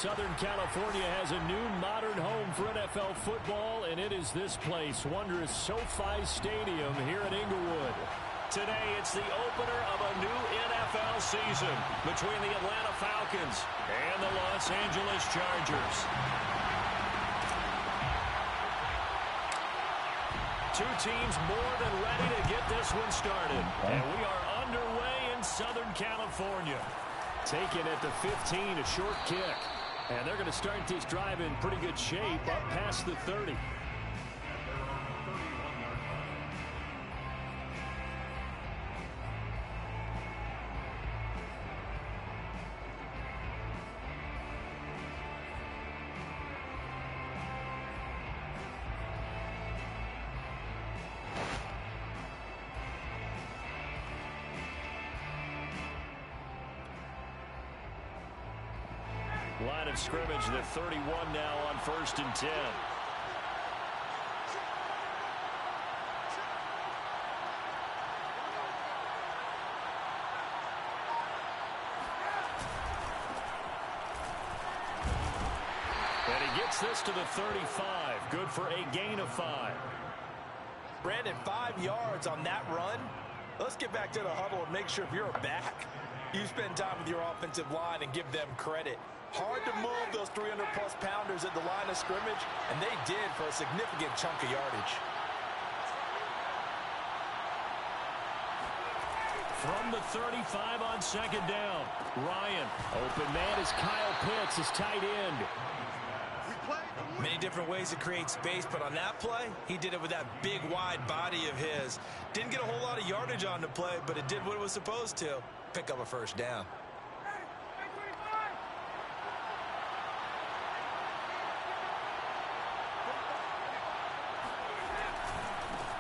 Southern California has a new modern home for NFL football, and it is this place, wondrous SoFi Stadium here in Inglewood. Today, it's the opener of a new NFL season between the Atlanta Falcons and the Los Angeles Chargers. Two teams more than ready to get this one started. And we are underway in Southern California. Taken at the 15, a short kick. And they're going to start this drive in pretty good shape up past the 30. Line of scrimmage, the 31 now on 1st and 10. And he gets this to the 35. Good for a gain of 5. Brandon, 5 yards on that run. Let's get back to the huddle and make sure if you're a back, you spend time with your offensive line and give them credit. Hard to move those 300-plus pounders at the line of scrimmage, and they did for a significant chunk of yardage. From the 35 on 2nd down, Ryan. Open man is Kyle Pitts, his tight end. Many different ways to create space, but on that play, he did it with that big, wide body of his. Didn't get a whole lot of yardage on the play, but it did what it was supposed to. Pick up a 1st down.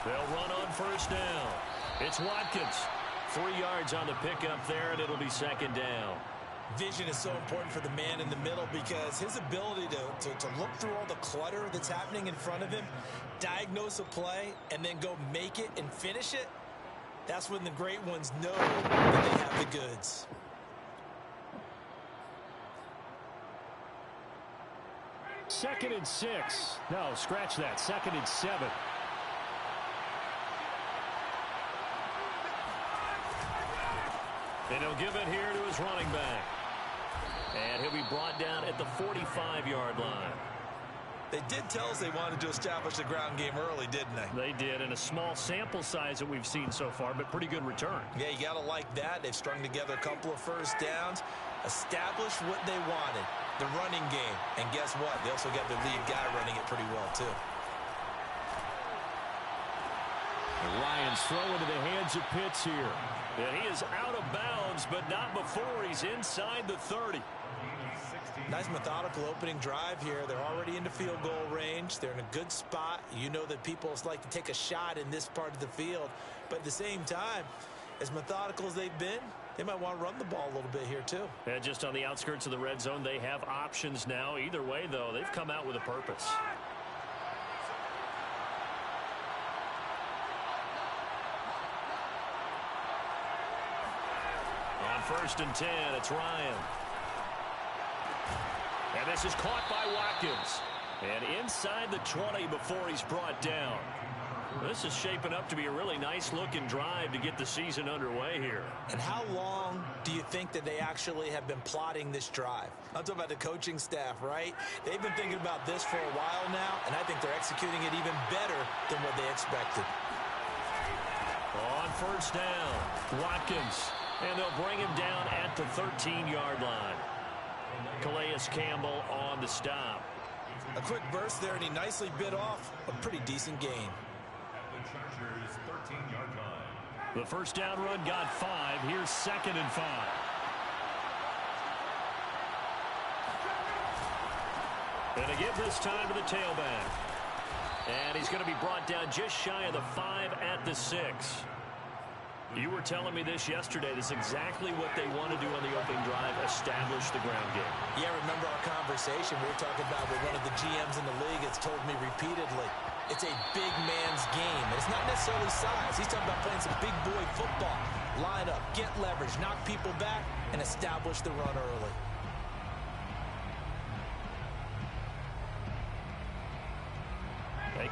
They'll run on 1st down. It's Watkins. 3 yards on the pickup there, and it'll be 2nd down. Vision is so important for the man in the middle because his ability to look through all the clutter that's happening in front of him, diagnose a play, and then go make it and finish it, that's when the great ones know that they have the goods. Second and 6. No, scratch that. 2nd and 7. And he'll give it here to his running back. And he'll be brought down at the 45-yard line. They did tell us they wanted to establish the ground game early, didn't they? They did, and a small sample size that we've seen so far, but pretty good return. Yeah, you got to like that. They've strung together a couple of 1st downs, established what they wanted, the running game. And guess what? They also got their lead guy running it pretty well, too. And Ryan's throw into the hands of Pitts here. And he is out of bounds, but not before he's inside the 30. Nice methodical opening drive here. They're already into field goal range. They're in a good spot. You know that people like to take a shot in this part of the field. But at the same time, as methodical as they've been, they might want to run the ball a little bit here too. And just on the outskirts of the red zone, they have options now. Either way, though, they've come out with a purpose. On 1st and 10, it's Ryan. And this is caught by Watkins. And inside the 20 before he's brought down. This is shaping up to be a really nice-looking drive to get the season underway here. And how long do you think that they actually have been plotting this drive? I'm talking about the coaching staff, right? They've been thinking about this for a while now, and I think they're executing it even better than what they expected. On 1st down, Watkins. And they'll bring him down at the 13-yard line. Calais Campbell on the stop. A quick burst there, and he nicely bit off a pretty decent gain. The Chargers' 13-yard line. The 1st down run got 5. Here's 2nd and 5. And they give this time to the tailback. And he's going to be brought down just shy of the 5 at the 6. You were telling me this yesterday. This is exactly what they want to do on the opening drive, establish the ground game. Yeah, remember our conversation we were talking about with one of the GMs in the league has told me repeatedly, it's a big man's game. And it's not necessarily size. He's talking about playing some big boy football. Line up, get leverage, knock people back, and establish the run early.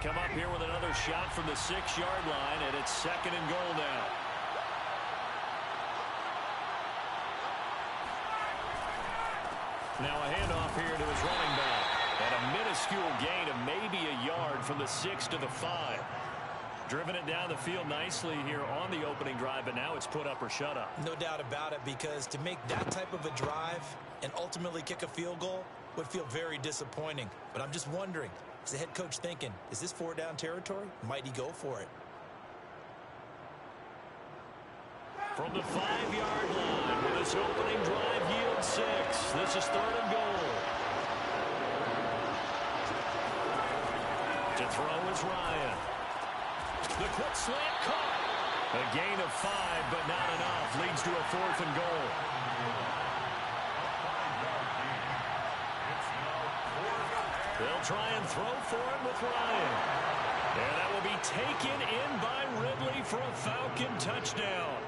come up here with another shot from the 6-yard line, and it's 2nd and goal now. Now a handoff here to his running back. And a minuscule gain of maybe a yard from the 6 to the 5. Driven it down the field nicely here on the opening drive, but now it's put up or shut up. No doubt about it, because to make that type of a drive and ultimately kick a field goal would feel very disappointing. But I'm just wondering, is the head coach thinking, is this 4-down territory? Might he go for it? From the 5-yard line, with this opening drive yield 6. This is 3rd and goal. To throw is Ryan. The quick slant caught. A gain of 5, but not enough. Leads to a 4th and goal. They'll try and throw for it with Ryan. And that will be taken in by Ridley for a Falcon touchdown.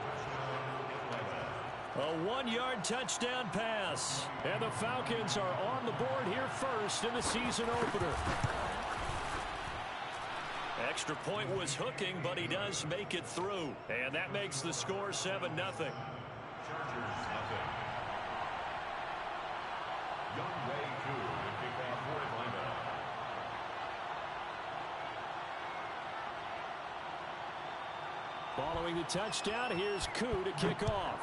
A 1-yard touchdown pass. And the Falcons are on the board here first in the season opener. Extra point was hooking, but he does make it through. And that makes the score 7-0. Chargers, nothing. Young Way Koo to kick off for Atlanta. Following the touchdown, here's Koo to kick off.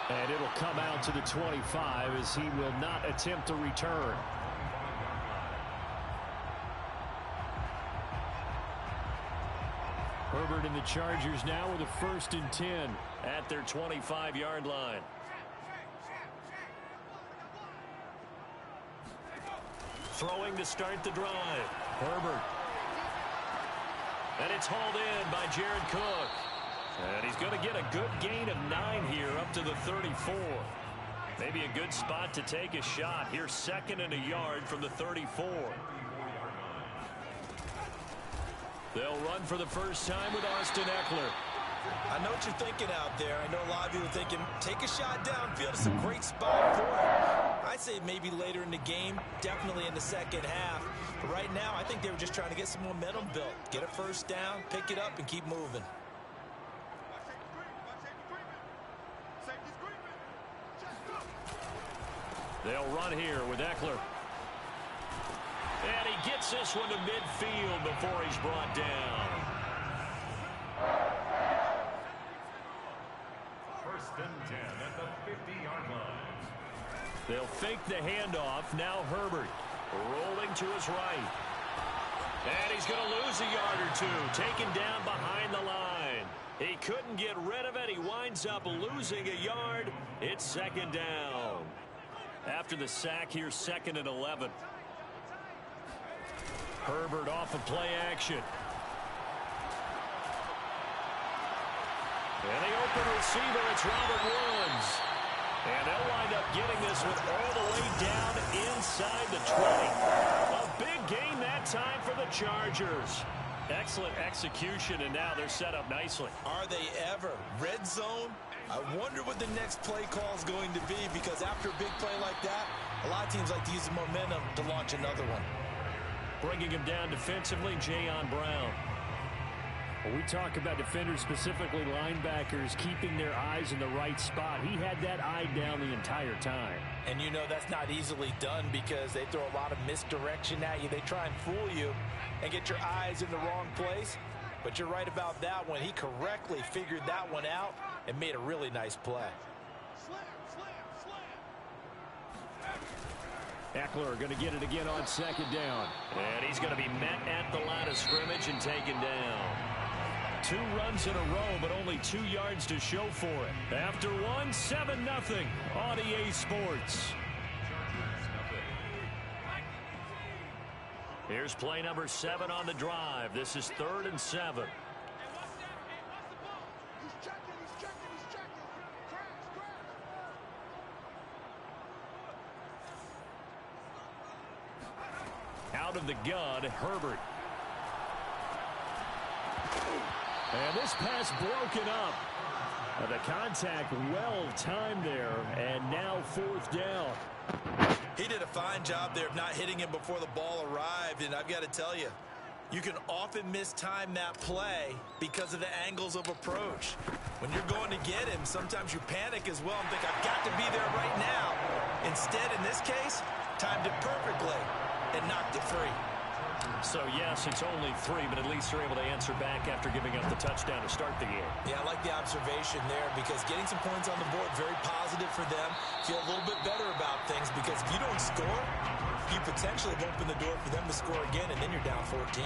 And it'll come out to the 25 as he will not attempt to return. Herbert and the Chargers now with a 1st and 10 at their 25-yard line. Throwing to start the drive. Herbert. And it's hauled in by Jared Cook. And he's going to get a good gain of 9 here up to the 34. Maybe a good spot to take a shot. Here's 2nd and a yard from the 34. They'll run for the first time with Austin Eckler. I know what you're thinking out there. I know a lot of you are thinking, take a shot downfield. It's a great spot for it. I'd say maybe later in the game, definitely in the second half. But right now, I think they were just trying to get some momentum built. Get a first down, pick it up, and keep moving. They'll run here with Eckler. And he gets this one to midfield before he's brought down. 1st and 10 at the 50-yard line. They'll fake the handoff. Now Herbert rolling to his right. And he's going to lose a yard or two. Taken down behind the line. He couldn't get rid of it. He winds up losing a yard. It's 2nd down. After the sack, here's 2nd and 11. Herbert off of play action. And the open receiver, it's Robert Woods. And they'll wind up getting this one all the way down inside the 20. A big gain that time for the Chargers. Excellent execution, and now they're set up nicely. Are they ever? Red zone? I wonder what the next play call is going to be, because after a big play like that, a lot of teams like to use the momentum to launch another one. Bringing him down defensively, Jayon Brown. When we talk about defenders, specifically linebackers, keeping their eyes in the right spot, he had that eye down the entire time. And you know that's not easily done, because they throw a lot of misdirection at you. They try and fool you and get your eyes in the wrong place. But you're right about that one. He correctly figured that one out and made a really nice play. Eckler going to get it again on 2nd down. And he's going to be met at the line of scrimmage and taken down. 2 runs in a row, but only 2 yards to show for it. After one, 7-0 on EA Sports. Here's play number 7 on the drive. This is 3rd and 7. Out of the gun, Herbert. And this pass broken up. The contact well timed there, and now 4th down. He did a fine job there of not hitting him before the ball arrived, and I've got to tell you, you can often mistime that play because of the angles of approach. When you're going to get him, sometimes you panic as well and think, I've got to be there right now. Instead, in this case, timed it perfectly and knocked it free. So, yes, it's only 3, but at least they're able to answer back after giving up the touchdown to start the game. Yeah, I like the observation there because getting some points on the board, very positive for them. Feel a little bit better about things because if you don't score, you potentially have opened the door for them to score again, and then you're down 14.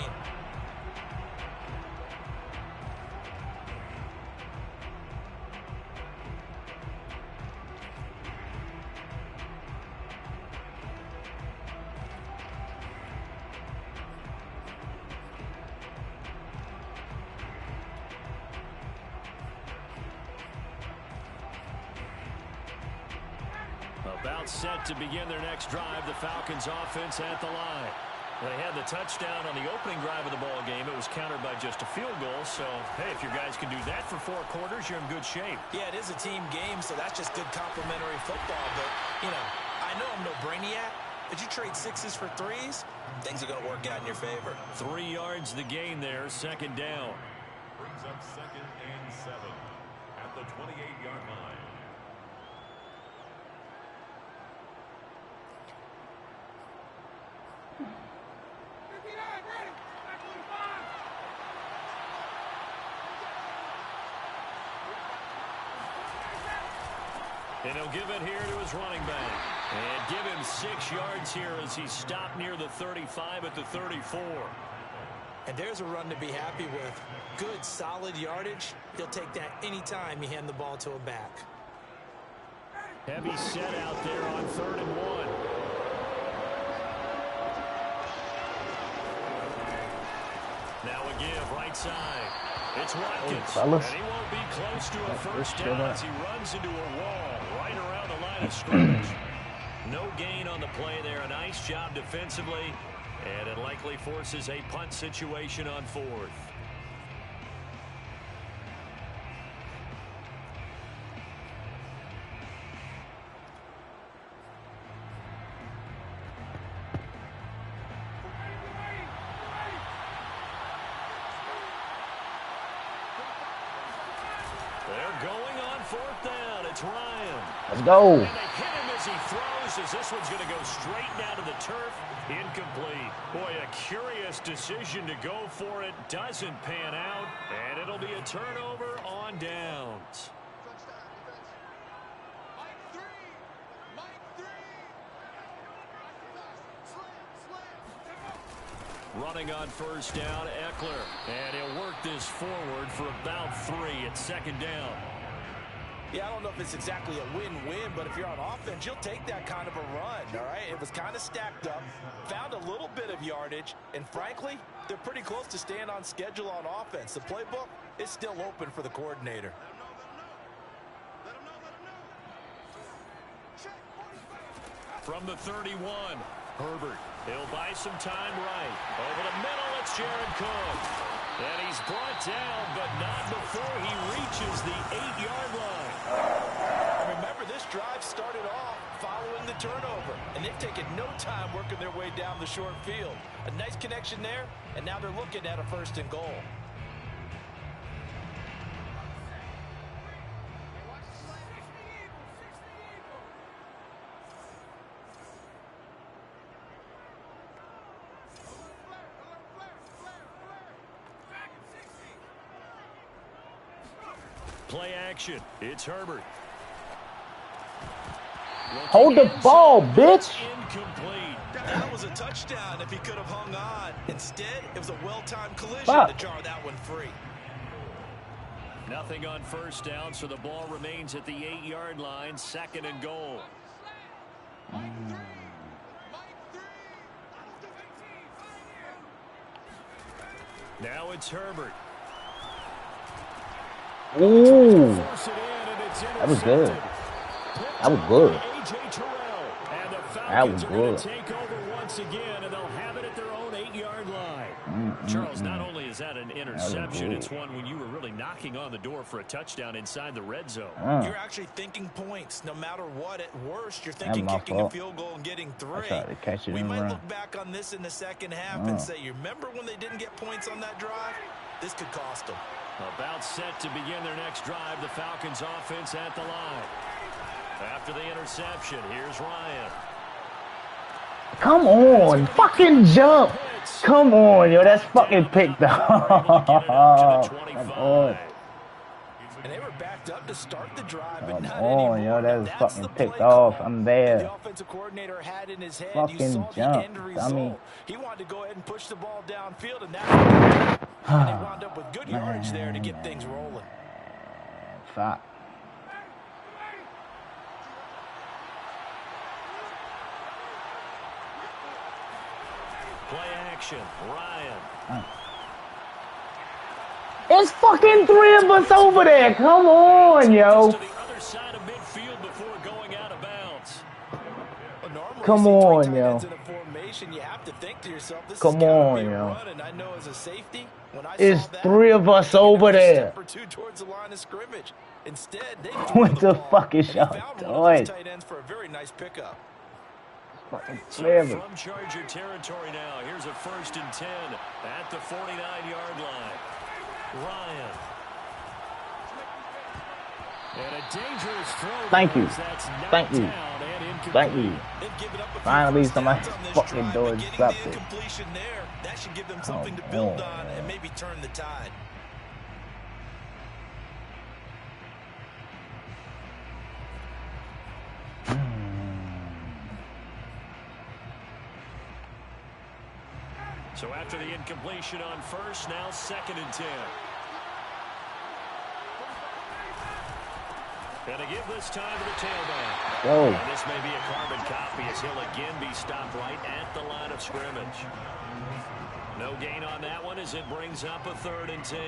About set to begin their next drive. The Falcons offense at the line. They had the touchdown on the opening drive of the ball game. It was countered by just a field goal. So, hey, if your guys can do that for 4 quarters, you're in good shape. Yeah, it is a team game, so that's just good complementary football. But, you know, I know I'm no brainiac, but you trade 6s for 3s, things are going to work out in your favor. 3 yards the gain there, 2nd down. Brings up 2nd and 7 at the 28-yard line. And he'll give it here to his running back. And give him 6 yards here as he stopped near the 35 at the 34. And there's a run to be happy with. Good, solid yardage. He'll take that anytime you hand the ball to a back. Heavy set out there on 3rd and 1. Now a give, right side. It's Watkins, and he won't be close to a first down as he runs into a wall right around the line of scrimmage. No gain on the play there. A nice job defensively, and it likely forces a punt situation on 4th. They're going on 4th down. It's Ryan. Let's go. And they hit him as he throws, as this one's going to go straight down to the turf. Incomplete. Boy, a curious decision to go for it. Doesn't pan out, and it'll be a turnover on downs. Running on 1st down, Eckler. And he'll work this forward for about 3 at 2nd down. Yeah, I don't know if it's exactly a win-win, but if you're on offense, you'll take that kind of a run, all right? It was kind of stacked up, found a little bit of yardage, and frankly, they're pretty close to staying on schedule on offense. The playbook is still open for the coordinator. From the 31, Herbert. He'll buy some time right. Over the middle, it's Jared Cook. And he's brought down, but not before he reaches the 8-yard line. And remember, this drive started off following the turnover, and they've taken no time working their way down the short field. A nice connection there, and now they're looking at a 1st and goal. Play action. It's Herbert. Hold the ball, bitch. Incomplete. That was a touchdown if he could have hung on. Instead, it was a well-timed collision to jar that one free. Nothing on 1st down, so the ball remains at the 8-yard line. 2nd and goal. Now it's Herbert. Ooh. That was good. That was good. And the Falcons are going to take over once again, and they'll have it at their own 8-yard line. Charles, not only is that an interception, it's one when you were really knocking on the door for a touchdown inside the red zone. You're actually thinking points. No matter what, at worst, you're thinking kicking a field goal and getting 3. We might look back on this in the second half and say, you remember when they didn't get points on that drive? This could cost them. About set to begin their next drive, the Falcons offense at the line. After the interception, here's Ryan. Come on, fucking jump. Come on, yo, that's fucking picked up. Come on. And they were backed up to start the drive, but Come not on, anymore. yo, that was fucking picked off. I'm there. The offensive coordinator had in his head, Fucking you saw jump, the end result. dummy. He wanted to go ahead and push the ball downfield, and that's and they wound up with good yardage there to get things rolling. Fuck. Play action, Ryan. It's fucking 3 of us over there. Come on, yo. To the other side of midfield before going out of bounds. Come on, yo. You have to think to yourself, this Come on, yo. And I know as a safety, when I It's saw that, 3 of us over there. step or 2 towards the line of scrimmage. Instead, they What the fuck is y'all doing? tight ends for a very nice pickup. Fucking So clever. from Charger territory now, here's a 1st and 10 at the 49-yard line. Ryan. And a dangerous throw. Thank you. That's Thank you. down and incomplete. Thank you. They've given up a few Finally, first somebody downs on this fucking drive, doing but getting something. the incompletion there, that should give them something to build on and maybe turn the tide. So after the incompletion on 1st, now 2nd and 10. And to give this time to the tailback. Whoa. And this may be a carbon copy as he'll again be stopped right at the line of scrimmage. No gain on that one as it brings up a 3rd and 10.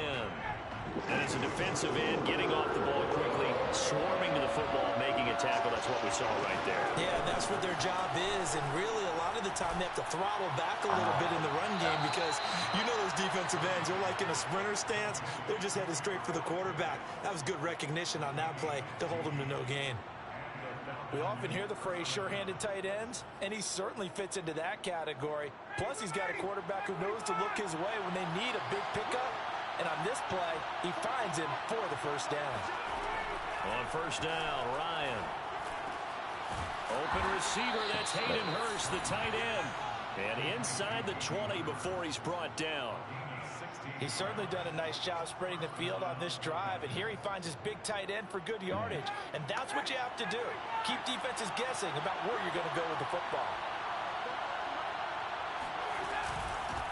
And as a defensive end, getting off the ball quickly, swarming to the football, making a tackle. That's what we saw right there. Yeah, that's what their job is, and really a lot of the time they have to throttle back a little bit in the run game because you know those defensive ends, they're like in a sprinter stance. They're just headed straight for the quarterback. That was good recognition on that play to hold them to no gain. We often hear the phrase sure-handed tight ends, and he certainly fits into that category. Plus, he's got a quarterback who knows to look his way when they need a big pickup. And on this play, he finds him for the 1st down. On 1st down, Ryan. Open receiver, that's Hayden Hurst, the tight end. And inside the 20 before he's brought down. He's certainly done a nice job spreading the field on this drive. And here he finds his big tight end for good yardage. And that's what you have to do. Keep defenses guessing about where you're going to go with the football.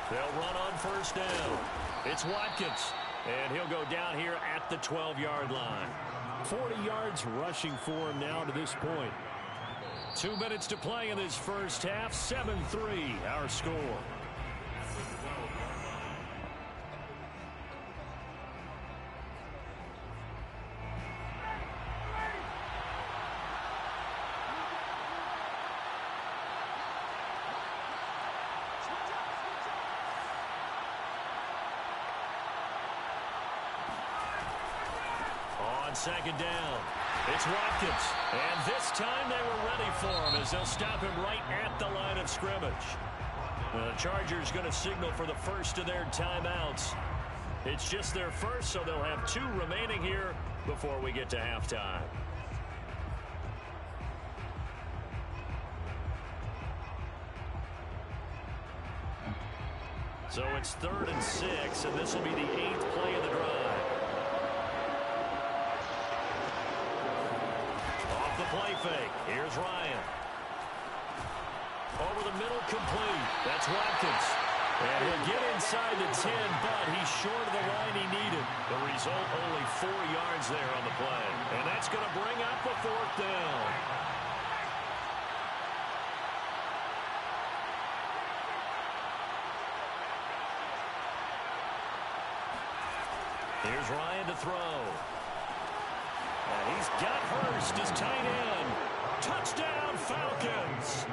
They'll run on 1st down. It's Watkins, and he'll go down here at the 12-yard line. 40 yards rushing for him now to this point. 2 minutes to play in this 1st half. 7-3 our score. On 2nd down, it's Watkins. And this time they were ready for him as they'll stop him right at the line of scrimmage. The Chargers going to signal for the 1st of their timeouts. It's just their 1st, so they'll have 2 remaining here before we get to halftime. So it's 3rd and 6, and this will be the 8th play of the drive. Off the play fake. Here's Ryan. Over the middle, complete. That's Watkins. And he'll get inside the 10, but he's short of the line he needed. The result, only 4 yards there on the play. And that's going to bring up a 4th down. Here's Ryan to throw. And he's got Hurst as tight end. Touchdown, Falcons.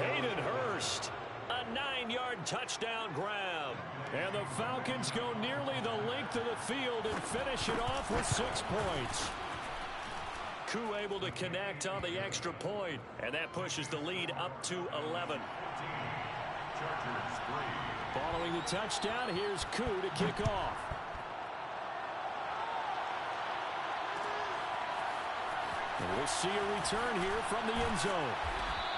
Hayden Hurst, a 9-yard touchdown grab. And the Falcons go nearly the length of the field and finish it off with 6 points. Koo able to connect on the extra point, and that pushes the lead up to 11. Following the touchdown, here's Koo to kick off. And we'll see a return here from the end zone.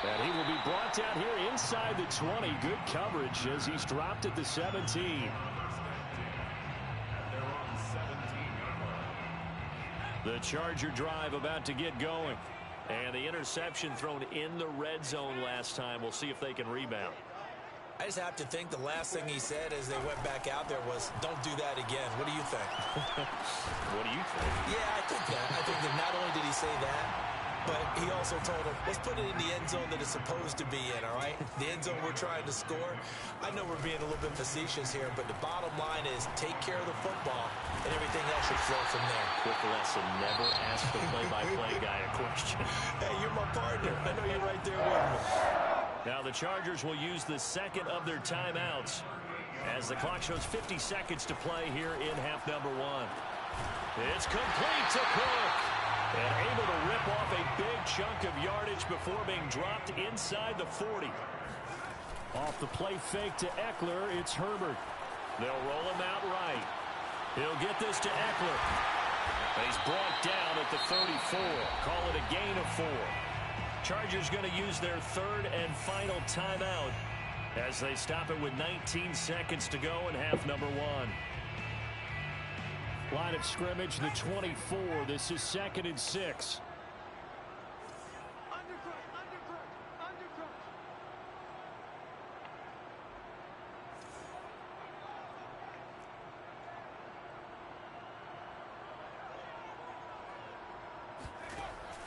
And he will be brought down here inside the 20. Good coverage as he's dropped at the 17. The Charger drive about to get going. And the interception thrown in the red zone last time. We'll see if they can rebound. I just have to think the last thing he said as they went back out there was, don't do that again. What do you think? What do you think? Yeah, I think that. I think that not only did he say that, but he also told him, let's put it in the end zone that it's supposed to be in, all right? The end zone we're trying to score. I know we're being a little bit facetious here, but the bottom line is take care of the football, and everything else should flow from there. Quick lesson, never ask the play-by-play guy a question. Hey, you're my partner. I know you're right there with me. Now the Chargers will use the second of their timeouts as the clock shows 50 seconds to play here in half number 1. It's complete to Cook. And able to rip off a big chunk of yardage before being dropped inside the 40. Off the play fake to Eckler, it's Herbert. They'll roll him out right. He'll get this to Eckler. And he's brought down at the 34. Call it a gain of 4. Chargers going to use their third and final timeout as they stop it with 19 seconds to go in half number 1. Line of scrimmage, the 24. This is 2nd and 6.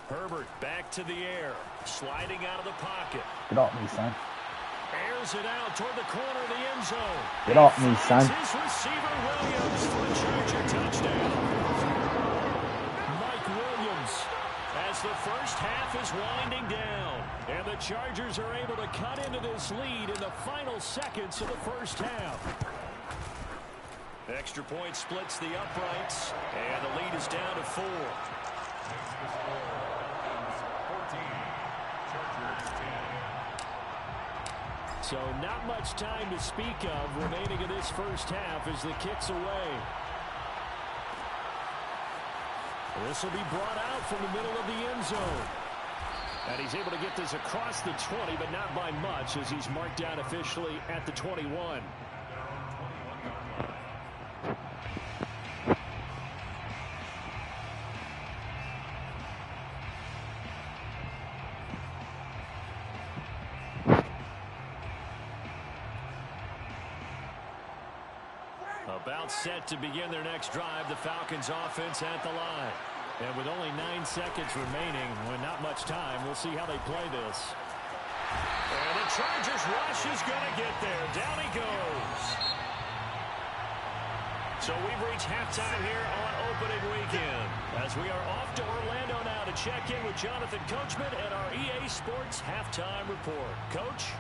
Herbert back to the air, sliding out of the pocket. Get off me, son. Airs it out toward the corner of the end zone. Get off me, son. His receiver Williams for a Charger touchdown. Mike Williams as the first half is winding down. And the Chargers are able to cut into this lead in the final seconds of the first half. Extra point splits the uprights, and the lead is down to 4. So not much time to speak of remaining in this first half as the kick's away. This will be brought out from the middle of the end zone. And he's able to get this across the 20, but not by much as he's marked down officially at the 21. About set to begin their next drive, the Falcons offense at the line. And with only 9 seconds remaining, with not much time, we'll see how they play this. And the Chargers rush is going to get there. Down he goes. So we've reached halftime here on opening weekend. As we are off to Orlando now to check in with Jonathan Coachman and our EA Sports Halftime Report. Coach?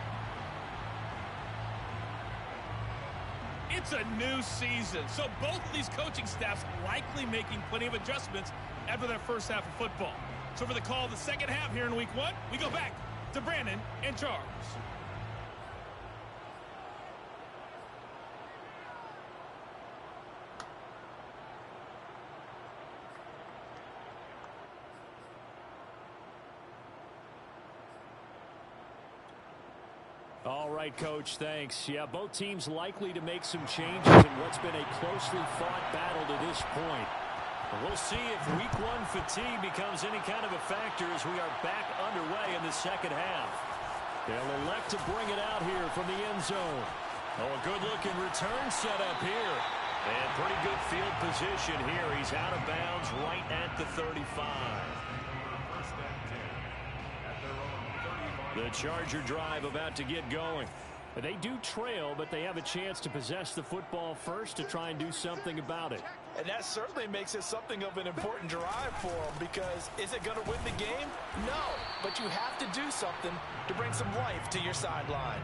It's a new season, so both of these coaching staffs likely making plenty of adjustments after their first half of football. So for the call of the second half here in week 1, we go back to Brandon and Charles. All right, Coach, thanks. Yeah, both teams likely to make some changes in what's been a closely fought battle to this point. We'll see if week 1 fatigue becomes any kind of a factor as we are back underway in the second half. They'll elect to bring it out here from the end zone. Oh, a good-looking return set up here. And pretty good field position here. He's out of bounds right at the 35. The Charger drive about to get going. They do trail, but they have a chance to possess the football first to try and do something about it. And that certainly makes it something of an important drive for them, because is it going to win the game? No, but you have to do something to bring some life to your sideline.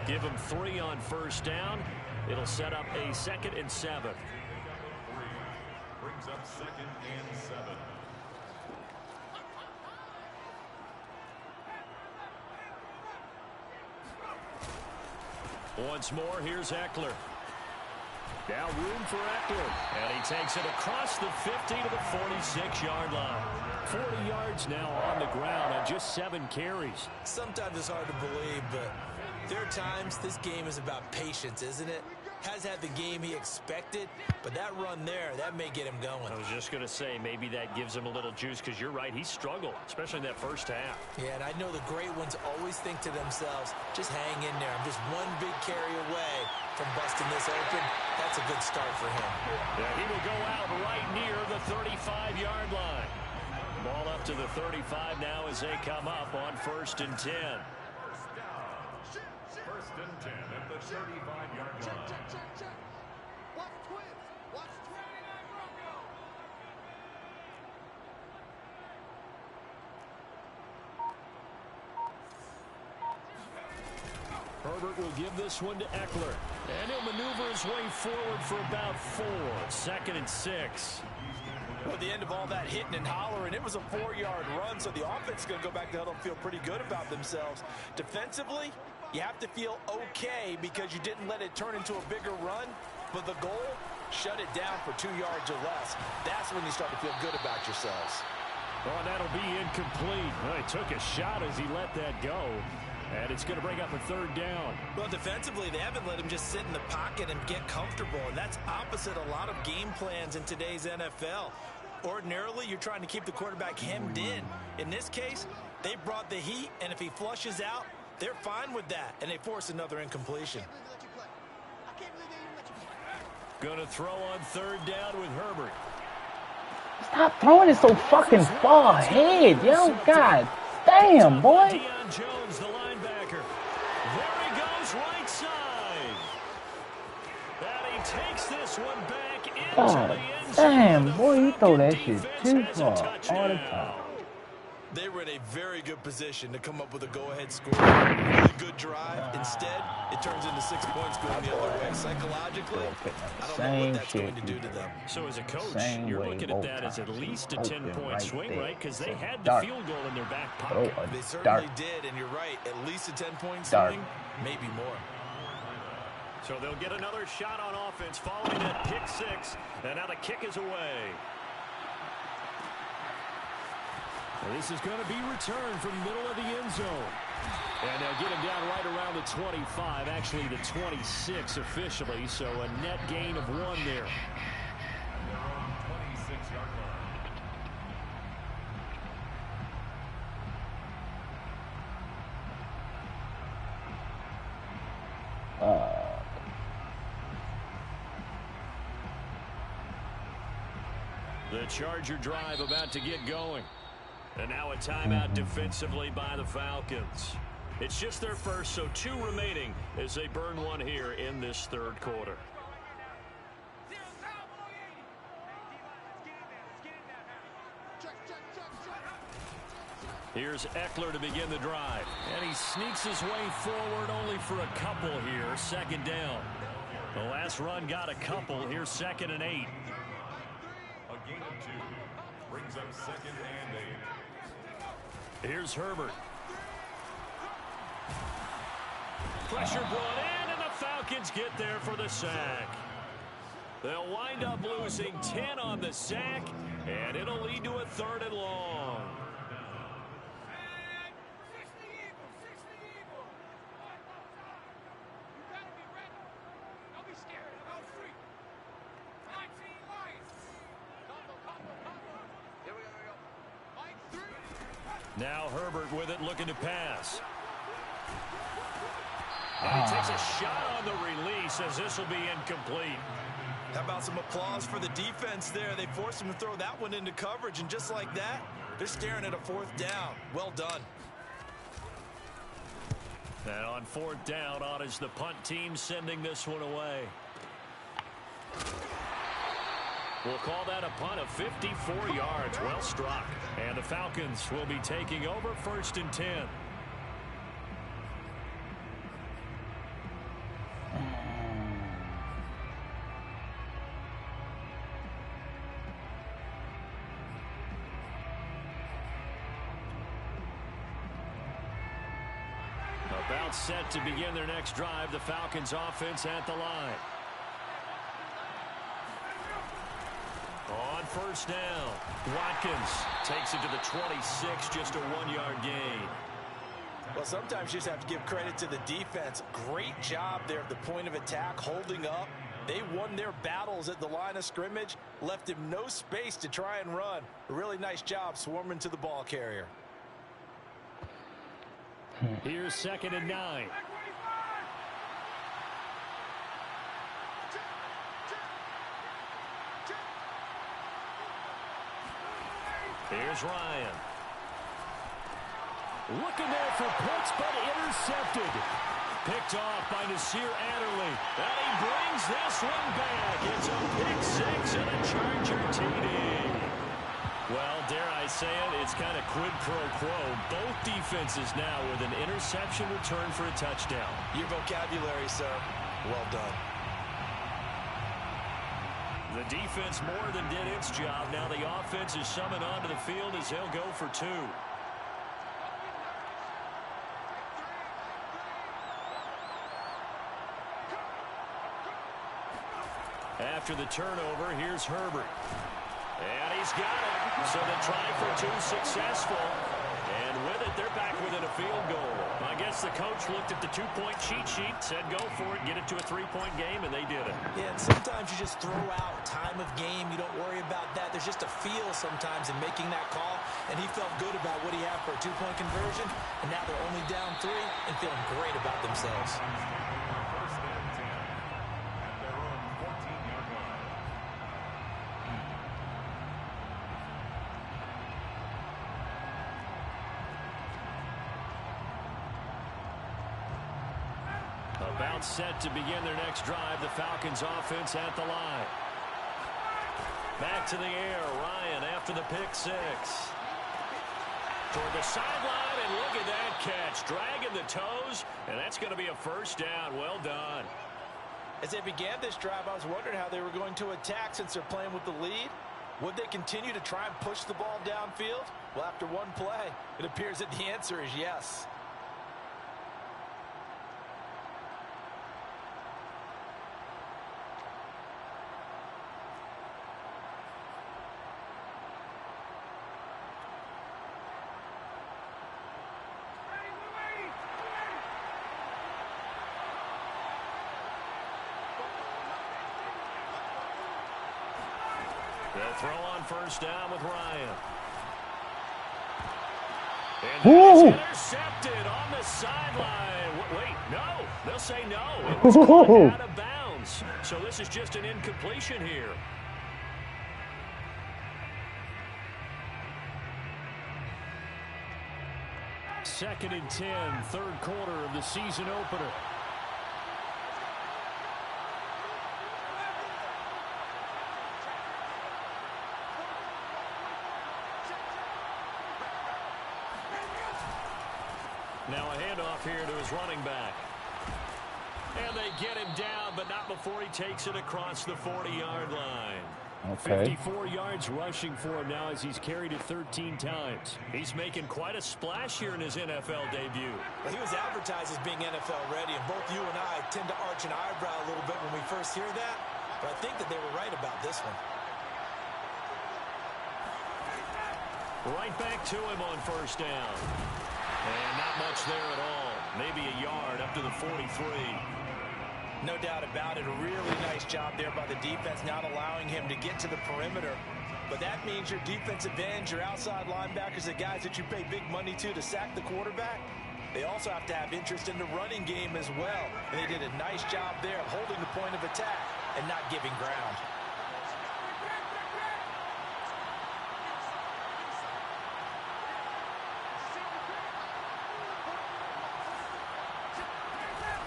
Give them 3 on first down. It'll set up a 2nd and 7. Brings up 2nd and 7. Once more, here's Eckler. Now room for Eckler. And he takes it across the 50 to the 46-yard line. 40 yards now on the ground on just 7 carries. Sometimes it's hard to believe, but there are times this game is about patience, isn't it? Has had the game he expected, but that run there, that may get him going. I was just going to say, maybe that gives him a little juice, because you're right, he struggled, especially in that first half. Yeah, and I know the great ones always think to themselves, just hang in there. I'm just one big carry away from busting this open. That's a good start for him. Yeah, he will go out right near the 35-yard line. Ball up to the 35 now as they come up on 1st and 10. First and 10 at the 35-yard line. Herbert will give this one to Eckler. And he'll maneuver his way forward for about 4. 2nd and 6. Well, at the end of all that hitting and hollering, it was a 4-yard run, so the offense is going to go back to huddle and feel pretty good about themselves. Defensively, you have to feel okay because you didn't let it turn into a bigger run, but the goal, shut it down for 2 yards or less. That's when you start to feel good about yourselves. Oh, that'll be incomplete. Well, he took a shot as he let that go. And it's going to bring up a 3rd down. Well, defensively, they haven't let him just sit in the pocket and get comfortable, and that's opposite a lot of game plans in today's NFL. Ordinarily, you're trying to keep the quarterback hemmed in. In this case, they brought the heat, and if he flushes out, they're fine with that, and they force another incompletion. Going to throw on 3rd down with Herbert. Stop throwing it so fucking far ahead, yo. God damn, boy. Deion Jones, the linebacker. There he goes, right side. And he takes this one back into God the end zone. damn, boy, you throw that shit too far all the time. They were in a very good position to come up with a go-ahead score. Really good drive. Instead, it turns into 6 points going the other way. Psychologically, I don't know what that's going to do to them. So as a coach, you're looking at that as at least a 10-point swing, right? Because they had the field goal in their back pocket. They certainly did, and you're right. At least a 10-point swing, maybe more. So they'll get another shot on offense following that pick 6. And now the kick is away. This is going to be returned from the middle of the end zone. And they'll get him down right around the 25, actually the 26 officially, so a net gain of 1 there. 26-yard line. The Charger drive about to get going. And now a timeout defensively by the Falcons. It's just their first, so 2 remaining as they burn 1 here in this 3rd quarter. Here's Eckler to begin the drive. And he sneaks his way forward only for a couple here. 2nd down. The last run got a couple. Here's 2nd and 8. A gain of 2. Brings up 2nd and 8. Here's Herbert. Pressure brought in, and the Falcons get there for the sack. They'll wind up losing 10 on the sack, and it'll lead to a 3rd and long. Now Herbert with it, looking to pass. And he takes a shot on the release as this will be incomplete. How about some applause for the defense there? They forced him to throw that one into coverage, and just like that, they're staring at a 4th down. Well done. And on 4th down, on is the punt team sending this one away. We'll call that a punt of 54 yards. Well struck. And the Falcons will be taking over 1st and 10. About set to begin their next drive. The Falcons offense at the line. On 1st down, Watkins takes it to the 26, just a 1-yard gain. Well, sometimes you just have to give credit to the defense. Great job there at the point of attack, holding up. They won their battles at the line of scrimmage, left him no space to try and run. A really nice job swarming to the ball carrier. Here's 2nd and 9. Here's Ryan. Looking there for Pitts, but intercepted. Picked off by Nasir Adderley. And he brings this one back. It's a pick 6 and a Charger TD. Well, dare I say it, it's kind of quid pro quo. Both defenses now with an interception return for a touchdown. Your vocabulary, sir. Well done. The defense more than did its job. Now the offense is summoned onto the field as they'll go for 2. After the turnover, here's Herbert. And he's got it. So the try for 2 successful. And with it, they're back within a field goal. I guess the coach looked at the 2-point cheat sheet, said go for it, get it to a 3-point game, and they did it. Yeah, and sometimes you just throw out time of game. You don't worry about that. There's just a feel sometimes in making that call, and he felt good about what he had for a 2-point conversion, and now they're only down 3 and feeling great about themselves. First and 10 at their own 14-yard line. About set to begin their next drive. The Falcons offense at the line. Back to the air. Ryan after the pick 6. Toward the sideline, and look at that catch. Dragging the toes, and that's going to be a 1st down. Well done. As they began this drive, I was wondering how they were going to attack since they're playing with the lead. Would they continue to try and push the ball downfield? Well, after one play, it appears that the answer is yes. They'll throw on 1st down with Ryan. And Ooh. intercepted on the sideline. Wait, no. They'll say no. It was caught out of bounds. So this is just an incompletion here. Second and 10, 3rd quarter of the season opener. Now a handoff here to his running back. And they get him down, but not before he takes it across the 40-yard line. Okay. 54 yards rushing for him now as he's carried it 13 times. He's making quite a splash here in his NFL debut. Well, he was advertised as being NFL ready, and both you and I tend to arch an eyebrow a little bit when we first hear that. But I think that they were right about this one. Right back to him on 1st down. And not much there at all. Maybe a yard up to the 43. No doubt about it. A really nice job there by the defense, not allowing him to get to the perimeter. But that means your defensive ends, your outside linebackers, the guys that you pay big money to sack the quarterback, they also have to have interest in the running game as well. And they did a nice job there of holding the point of attack and not giving ground.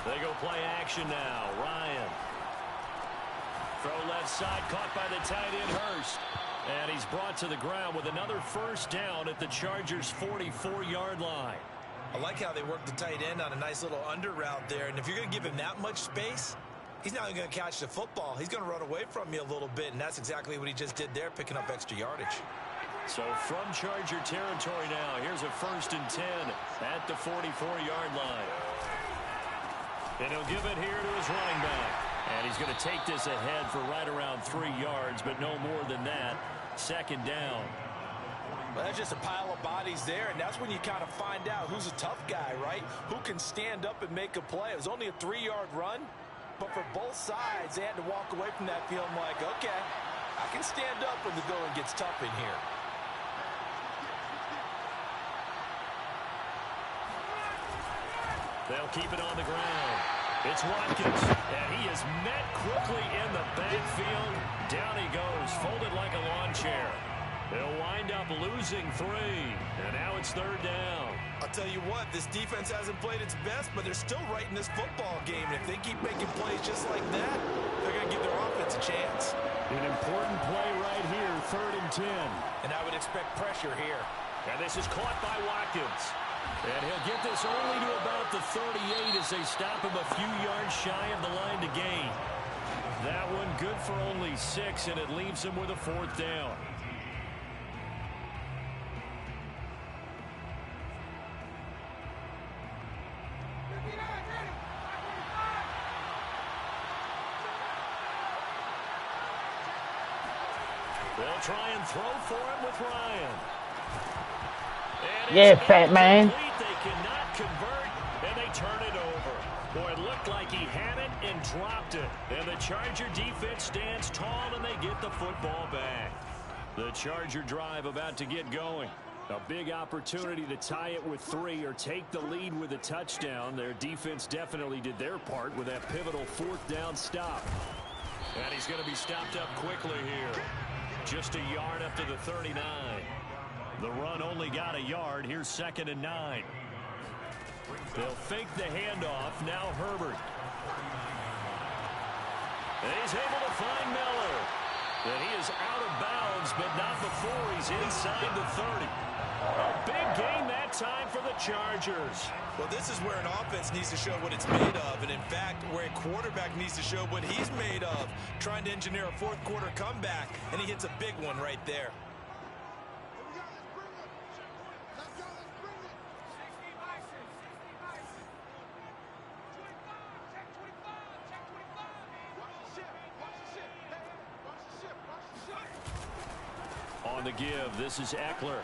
They go play action now. Ryan. Throw left side, caught by the tight end, Hurst. And he's brought to the ground with another first down at the Chargers' 44-yard line. I like how they work the tight end on a nice little under route there. And if you're going to give him that much space, he's not going to catch the football. He's going to run away from you a little bit, and that's exactly what he just did there, picking up extra yardage. So from Charger territory now, here's a 1st and 10 at the 44-yard line. And he'll give it here to his running back. And he's going to take this ahead for right around 3 yards, but no more than that. 2nd down. Well, that's just a pile of bodies there, and that's when you kind of find out who's a tough guy, right? Who can stand up and make a play. It was only a 3-yard run, but for both sides, they had to walk away from that feeling like, okay, I can stand up when the going gets tough in here. They'll keep it on the ground. It's Watkins, and he is met quickly in the backfield. Down he goes, folded like a lawn chair. They'll wind up losing 3, and now it's 3rd down. I'll tell you what, this defense hasn't played its best, but they're still right in this football game. And if they keep making plays just like that, they're going to give their offense a chance. An important play right here, 3rd and 10. And I would expect pressure here. And this is caught by Watkins. And he'll get this only to about the 38 as they stop him a few yards shy of the line to gain. That one good for only 6, and it leaves him with a 4th down. They'll try and throw for him with Ryan. And yeah, fat man. They cannot convert, and they turn it over. Boy, it looked like he had it and dropped it. And the Charger defense stands tall, and they get the football back. The Charger drive about to get going. A big opportunity to tie it with 3 or take the lead with a touchdown. Their defense definitely did their part with that pivotal 4th down stop. And he's going to be stopped up quickly here. Just a yard up to the 39. The run only got a yard. Here's 2nd and 9. They'll fake the handoff. Now Herbert. And he's able to find Miller. And he is out of bounds, but not before he's inside the 30. A big gain that time for the Chargers. Well, this is where an offense needs to show what it's made of, and in fact, where a quarterback needs to show what he's made of, trying to engineer a 4th quarter comeback, and he hits a big one right there. On the give, this is Eckler.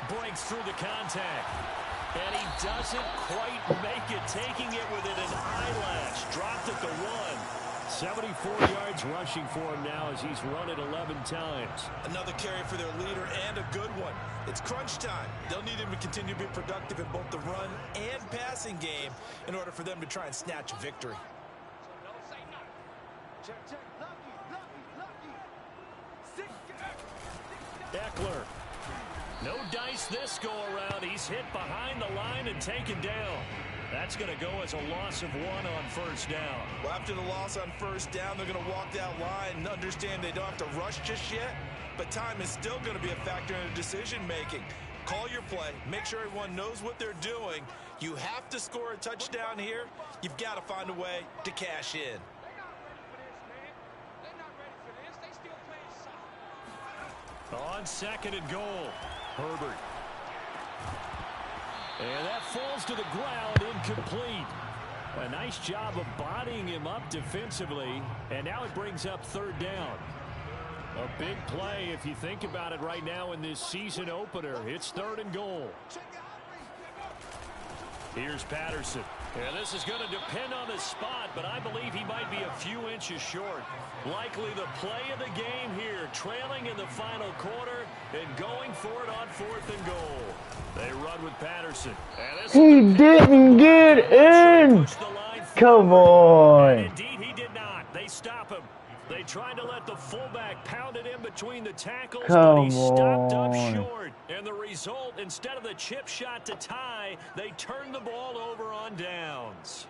Breaks through the contact. And he doesn't quite make it, taking it within an eyelash. Dropped at the 1. 74 yards rushing for him now as he's run it 11 times. Another carry for their leader and a good one. It's crunch time. They'll need him to continue to be productive in both the run and passing game in order for them to try and snatch a victory. Eckler. No dice this go around. He's hit behind the line and taken down. That's going to go as a loss of 1 on 1st down. Well, after the loss on 1st down, they're going to walk that line and understand they don't have to rush just yet, but time is still going to be a factor in the decision-making. Call your play. Make sure everyone knows what they're doing. You have to score a touchdown here. You've got to find a way to cash in. On 2nd and goal, Herbert. And that falls to the ground, incomplete. A nice job of bodying him up defensively, and now it brings up 3rd down. A big play if you think about it right now in this season opener. It's 3rd and goal. Here's Patterson. And this is going to depend on the spot, but I believe he might be a few inches short. Likely the play of the game here, trailing in the final quarter and going for it on 4th and goal. They run with Patterson. He didn't get in. Come on. Indeed, he did not. They stop him. They tried to let the fullback pound it in between the tackles, but he stopped up short. And the result, instead of the chip shot to tie, they turned the ball over on downs.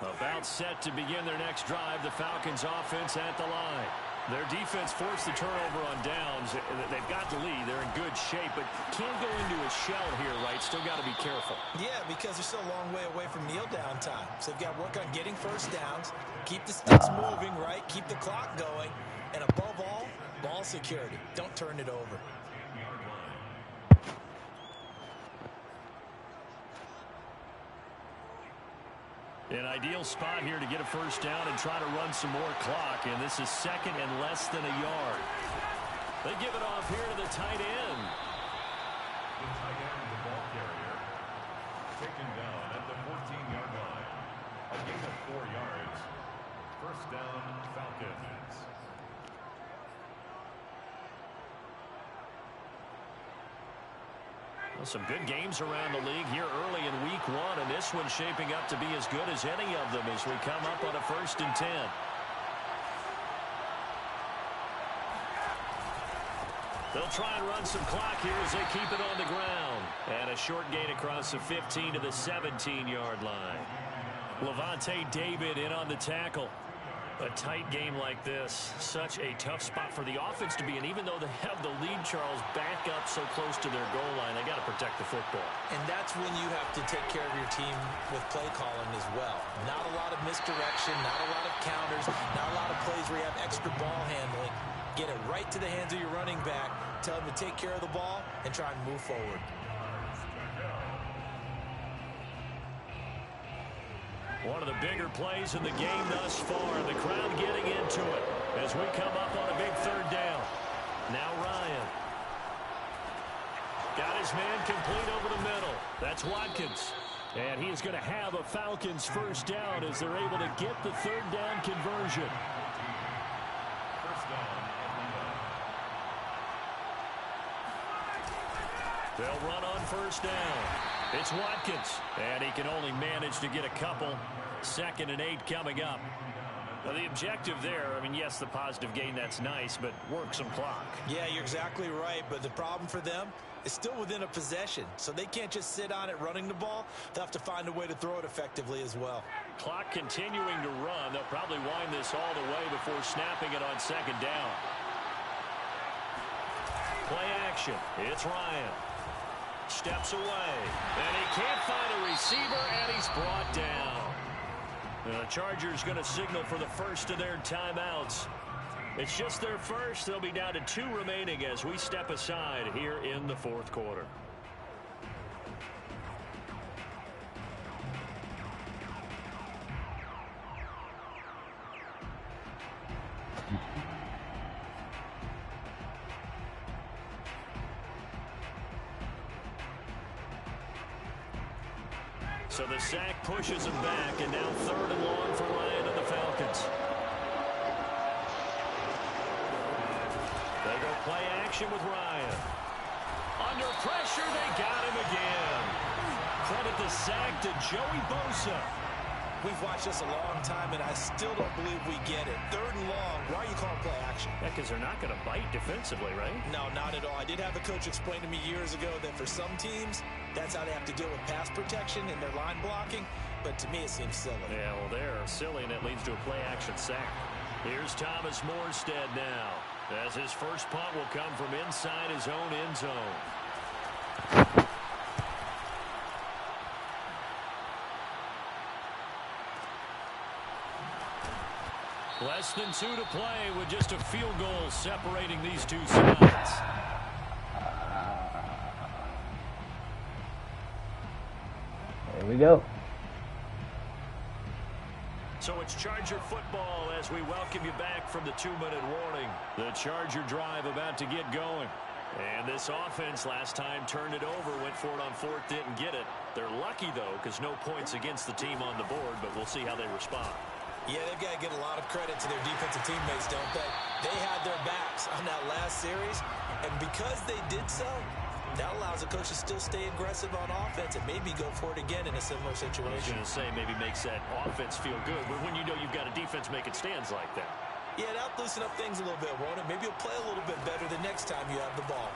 About set to begin their next drive, the Falcons offense at the line. Their defense forced the turnover on downs. They've got the lead. They're in good shape, but can't go into a shell here, right? Still got to be careful. Yeah, because they're still a long way away from kneel down time. So they've got to work on getting first downs, keep the sticks moving, right? Keep the clock going. And above all, ball security. Don't turn it over. An ideal spot here to get a first down and try to run some more clock. And this is second and less than a yard. They give it off here to the tight end. The tight end, the ball carrier, taken down at the 14-yard line. A gain of 4 yards. First down, Falcons. Well, some good games around the league here early in week 1, and this one's shaping up to be as good as any of them as we come up on a 1st and 10. They'll try and run some clock here as they keep it on the ground. And a short gain across the 15 to the 17-yard line. Levante David in on the tackle. A tight game like this, such a tough spot for the offense to be in. Even though they have the lead, Charles, back up so close to their goal line, they got to protect the football. And that's when you have to take care of your team with play calling as well. Not a lot of misdirection, not a lot of counters, not a lot of plays where you have extra ball handling. Get it right to the hands of your running back, tell him to take care of the ball, and try and move forward. One of the bigger plays in the game thus far. The crowd getting into it as we come up on a big 3rd down. Now Ryan. Got his man complete over the middle. That's Watkins. And he is going to have a Falcons first down as they're able to get the 3rd down conversion. First down, Atlanta. They'll run on first down. It's Watkins, and he can only manage to get a couple. 2nd and 8 coming up. Now, the objective there, I mean, yes, the positive gain, that's nice, but work some clock. Yeah, you're exactly right, but the problem for them is still within a possession, so they can't just sit on it running the ball. They'll have to find a way to throw it effectively as well. Clock continuing to run. They'll probably wind this all the way before snapping it on 2nd down. Play action. It's Ryan. Steps away, and he can't find a receiver, and he's brought down. The Chargers going to signal for the first of their timeouts. It's just their first. They'll be down to 2 remaining as we step aside here in the 4th quarter. So the sack pushes him back, and now 3rd and long for Ryan and the Falcons. They go play action with Ryan. Under pressure, they got him again. Credit the sack to Joey Bosa. We've watched this a long time, and I still don't believe we get it. 3rd and long. Why are you calling play action? Yeah, because they're not going to bite defensively, right? No, not at all. I did have a coach explain to me years ago that for some teams, that's how they have to deal with pass protection and their line blocking. But to me, it seems silly. Yeah, well, they're silly, and it leads to a play-action sack. Here's Thomas Morstead now, as his first punt will come from inside his own end zone. Less than 2 to play with just a field goal separating these two sides. There we go. So it's Charger football as we welcome you back from the 2-minute warning. The Charger drive about to get going. And this offense last time turned it over, went for it on 4th, didn't get it. They're lucky, though, because no points against the team on the board, but we'll see how they respond. Yeah, they've got to give a lot of credit to their defensive teammates, don't they? They had their backs on that last series, and because they did so, that allows the coach to still stay aggressive on offense and maybe go for it again in a similar situation. I was going to say maybe makes that offense feel good, but when you know you've got a defense making stands like that. Yeah, that'll loosen up things a little bit, won't it? Maybe you'll play a little bit better the next time you have the ball.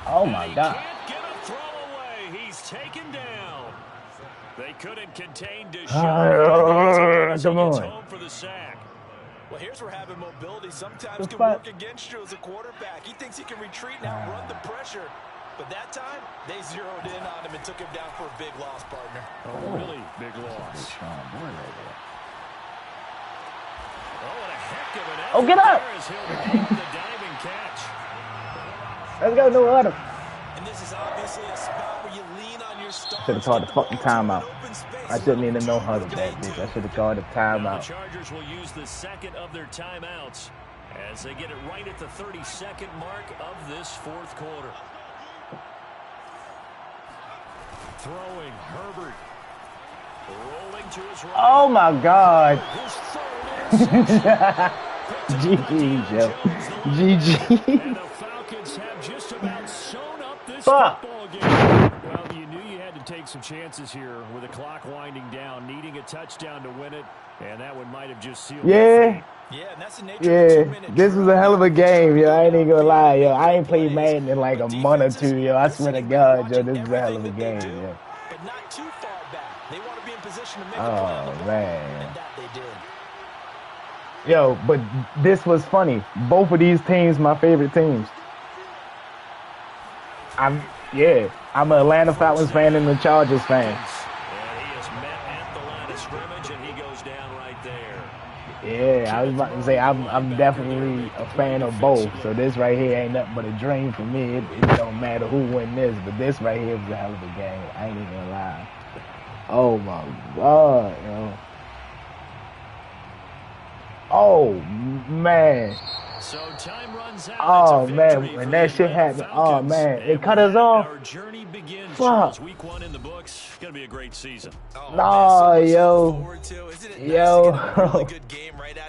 Oh, my God. Can't get a throw away. He's taken down. They couldn't contain Deshaun. Come on. Home for the sack. Well, here's where having mobility sometimes can work against you as a quarterback. He thinks he can retreat and outrun the pressure. But that time, they zeroed in on him and took him down for a big loss, partner. A really big loss. And a heck of an effort. Oh, get up! The diving catch. Let's go, no other. And this is obviously a spot where you lean on your stars. Should have called the fucking timeout. I shouldn't even know how to that bitch. I should have called the Now timeout. the Chargers will use the second of their timeouts as they get it right at the 32nd mark of this fourth quarter. Throwing Herbert. Rolling to his right. Oh my God. GG, Joe. GG. And the Falcons have just about sewn up this Fuck. football game. Well, you knew you had to take some chances here with the clock winding down, needing a touchdown to win it, and that one might have just sealed Yeah. Yeah, and that's the nature of a 2-minute This was a drill. hell of a game, yo. I ain't even gonna lie, yo. I ain't played Madden in like a month or two, yo. I swear to God, yo, this is a hell of a game, yo. But not too far back. They want to be in position to make a play Oh, on the ball, man. and that they did. Yo, but this was funny. Both of these teams, my favorite teams. I'm an Atlanta Falcons fan and a Chargers fan. And he is met at the line of scrimmage, and he goes down right there. Yeah, I was about to say I'm definitely a fan of both. So this right here ain't nothing but a dream for me. It don't matter who win this, but this right here was a hell of a game. I ain't even gonna lie. Oh my God, yo. Oh man. So time runs out. Oh It's a man, victory when for that the shit Atlanta happened, oh Falcons. man, And it cut with us that, off. Our journey begins. Fuck. Charles. Week 1 in the books. It's gonna be a great season. Oh, Nah, man, so much to yo. look forward to. Isn't it nice Yo. to get a really good game right out